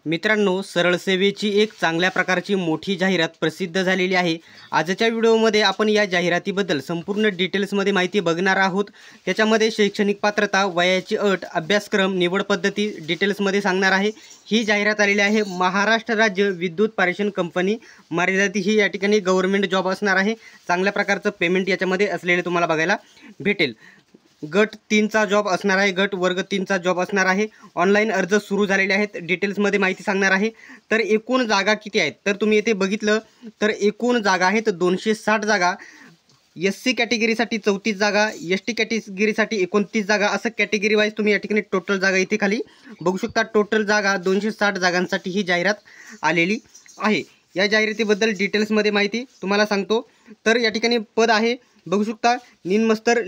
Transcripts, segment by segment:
मित्रांनो, सरळ सेवेची एक चांगल्या प्रकारची मोठी जाहिरात प्रसिद्ध झालेली आहे। आजच्या व्हिडिओमध्ये आपण या जाहिरातीबद्दल संपूर्ण डिटेल्समध्ये माहिती बघणार आहोत। त्याच्यामध्ये शैक्षणिक पात्रता, वयाची अट, अभ्यासक्रम, निवड पद्धती डिटेल्समध्ये सांगणार आहे। ही जाहिरात आलेली आहे महाराष्ट्र राज्य विद्युत पारेषण कंपनी मर्यादित ही या ठिकाणी गव्हर्नमेंट जॉब असणार आहे। चांगल्या प्रकारचं पेमेंट याच्यामध्ये असलेले तुम्हाला बघायला भेटेल। गट 3 चा जॉब असणार आहे, गट वर्ग 3 चा जॉब असणार आहे। ऑनलाईन अर्ज सुरू झालेले आहेत, डिटेल्समध्ये माहिती सांगणार आहे। तर एकूण जागा किती आहेत तर तुम्ही येथे बघितलं तर एकूण जागा आहेत 260 जागा। एससी कॅटेगरीसाठी 34 जागा, एसटी कॅटेगरीसाठी 29 जागा, असं कॅटेगरी वाईज तुम्ही या ठिकाणी टोटल जागा इथे खाली बघू शकता। टोटल जागा 260 जागांसाठी ही जाहिरात आलेली आहे। या जाहिरातीबद्दल डिटेल्समध्ये माहिती तुम्हाला सांगतो। तर या ठिकाणी पद आहे बघू शकता निमस्तर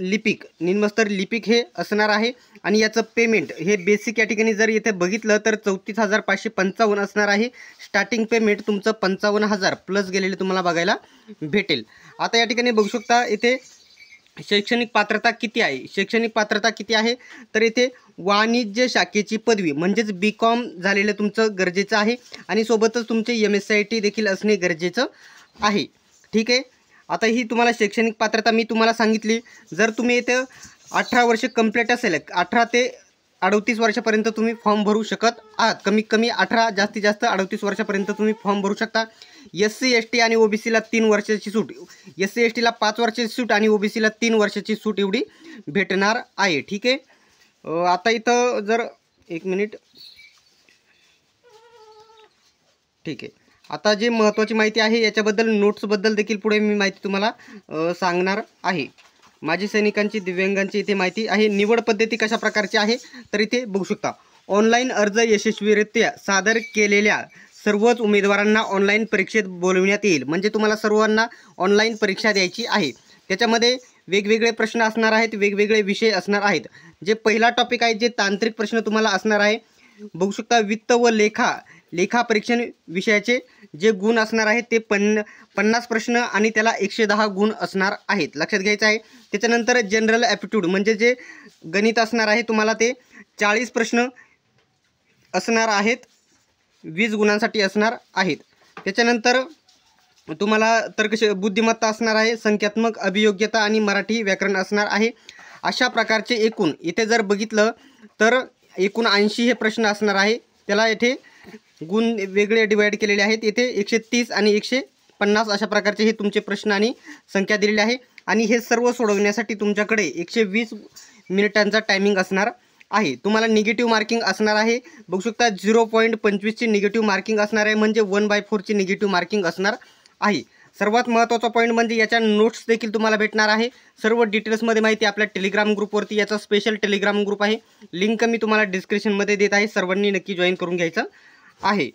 लिपिक हे असणार आहे। आणि याचं पेमेंट हे बेसिक या ठिकाणी जर इथे बघितलं तर 34,555 असणार आहे। स्टार्टिंग पेमेंट तुमचं 55,000 प्लस गेलेले तुम्हाला बघायला भेटेल। आता या ठिकाणी बघू शकता इथे शैक्षणिक पात्रता किती आहे। शैक्षणिक पात्रता किती आहे तर इथे वाणिज्य शाखेची पदवी म्हणजेच बीकॉम झालेलं तुमचं गरजेचं आहे आणि सोबतच तुमचे MSc देखील असणे गरजेचं आहे। ठीक आहे, आता ही तुम्हाला शैक्षणिक पात्रता मी तुम्हाला सांगितली। जर तुम्ही इथे 18 वर्ष कंप्लीट असेल, 18 ते 38 वर्षापर्यंत तुम्ही फॉर्म भरू शकत आहात। कमीत कमी 18, जास्तीत जास्त 38 वर्षापर्यंत तुम्ही फॉर्म भरू शकता। SC ST आणि OBCला 3 वर्षाची सूट, SC STला 5 वर्षाची सूट आणि OBCला 3 वर्षाची सूट एवढी भेटणार आहे। ठीक आहे, आता इथं जर एक मिनिट, ठीक आहे, आता जे महत्त्वाची माहिती आहे याच्याबद्दल नोट्सबद्दल देखील पुढे मी माहिती तुम्हाला सांगणार आहे। माजी सैनिकांची, दिव्यांगांची इथे माहिती आहे। निवड पद्धती कशा प्रकारची आहे तर इथे बघू शकता ऑनलाईन अर्ज यशस्वीरित्या सादर केलेल्या सर्वच उमेदवारांना ऑनलाईन परीक्षेत बोलविण्यात येईल। म्हणजे तुम्हाला सर्वांना ऑनलाईन परीक्षा द्यायची आहे। त्याच्यामध्ये वेगवेगळे प्रश्न असणार आहेत, वेगवेगळे विषय असणार आहेत। जे पहिला टॉपिक आहे जे तांत्रिक प्रश्न तुम्हाला असणार आहे बघू शकता वित्त व लेखा परीक्षण विषयाचे जे गुण असणार आहेत ते 50 प्रश्न आणि त्याला 110 गुण असणार आहेत, लक्षात घ्यायचं आहे। त्याच्यानंतर जनरल ॲप्टिट्यूड म्हणजे जे गणित असणार आहे तुम्हाला ते 40 प्रश्न असणार आहेत, 20 गुणांसाठी असणार आहेत। त्याच्यानंतर तुम्हाला बुद्धिमत्ता असणार आहे, संख्यात्मक अभियोग्यता आणि मराठी व्याकरण असणार आहे। अशा प्रकारचे एकूण इथे जर बघितलं तर एकूण 80 हे प्रश्न असणार आहे। त्याला इथे गुण वेगळे डिवाइड केलेले आहेत। इथे 130 आणि 150 अशा प्रकारचे हे तुमचे प्रश्न आणि संख्या दिलेली आहे। आणि हे सर्व सोडवण्यासाठी तुमच्याकडे 120 मिनिटांचा टायमिंग असणार आहे। तुम्हाला निगेटिव्ह मार्किंग असणार आहे बघू शकता 0.25 ची निगेटिव्ह मार्किंग असणार आहे, म्हणजे 1/4 ची निगेटिव्ह मार्किंग असणार आहे। सर्वात महत्त्वाचा पॉईंट म्हणजे याच्या नोट्स देखील तुम्हाला भेटणार आहे। सर्व डिटेल्समध्ये माहिती आपल्या टेलिग्राम ग्रुपवरती, याचा स्पेशल टेलिग्राम ग्रुप आहे, लिंक मी तुम्हाला डिस्क्रिप्शनमध्ये देत आहे, सर्वांनी नक्की जॉईन करून घ्यायचं आहे।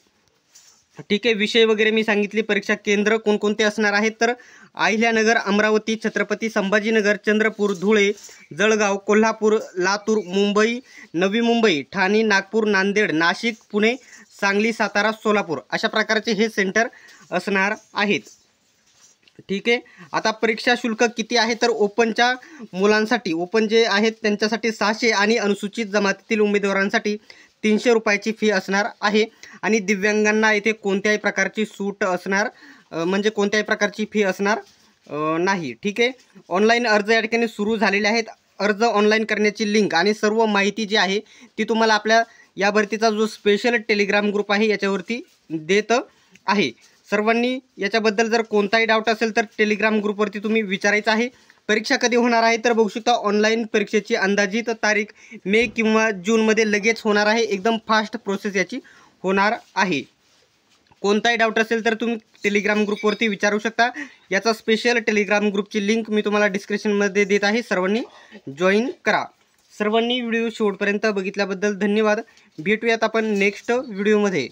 ठीक आहे, विषय वगैरे मी सांगितले। परीक्षा केंद्र कोणकोणते असणार आहेत तर अहिल्यानगर, अमरावती, छत्रपती संभाजीनगर, चंद्रपूर, धुळे, जळगाव, कोल्हापूर, लातूर, मुंबई, नवी मुंबई, ठाणे, नागपूर, नांदेड, नाशिक, पुणे, सांगली, सातारा, सोलापूर अशा प्रकारचे हे सेंटर असणार आहेत। ठीक आहे, आता परीक्षा शुल्क किती आहे तर ओपनच्या मुलांसाठी, ओपन जे आहेत त्यांच्यासाठी 600 आणि अनुसूचित जमातीतील उमेदवारांसाठी 300 रुपयाची फी असणार आहे। आणि दिव्यांगांना इथे कोणत्याही प्रकारची सूट असणार, म्हणजे कोणत्याही प्रकारची फी असणार नाही। ठीक आहे, ऑनलाईन अर्ज या ठिकाणी सुरू झालेले आहेत। अर्ज ऑनलाईन करण्याची लिंक आणि सर्व माहिती जी आहे ती तुम्हाला आपल्या या भरतीचा जो स्पेशल टेलिग्राम ग्रुप आहे याच्यावरती देत आहे। सर्वांनी याच्याबद्दल जर कोणताही डाऊट असेल तर टेलिग्राम ग्रुपवरती तुम्ही विचारायचं आहे। परीक्षा कधी होणार आहे तर बघू शकता ऑनलाईन परीक्षेची अंदाजित तारीख मे किंवा जूनमध्ये लगेच होणार आहे। एकदम फास्ट प्रोसेस याची होणार आहे। कोणताही डाऊट असेल तर तुम्ही टेलिग्राम ग्रुपवरती विचारू शकता। याचा स्पेशल टेलिग्राम ग्रुपची लिंक मी तुम्हाला डिस्क्रिप्शनमध्ये देत आहे, सर्वांनी जॉईन करा। सर्वांनी व्हिडिओ शेवटपर्यंत बघितल्याबद्दल धन्यवाद। भेटूयात आपण नेक्स्ट व्हिडिओमध्ये।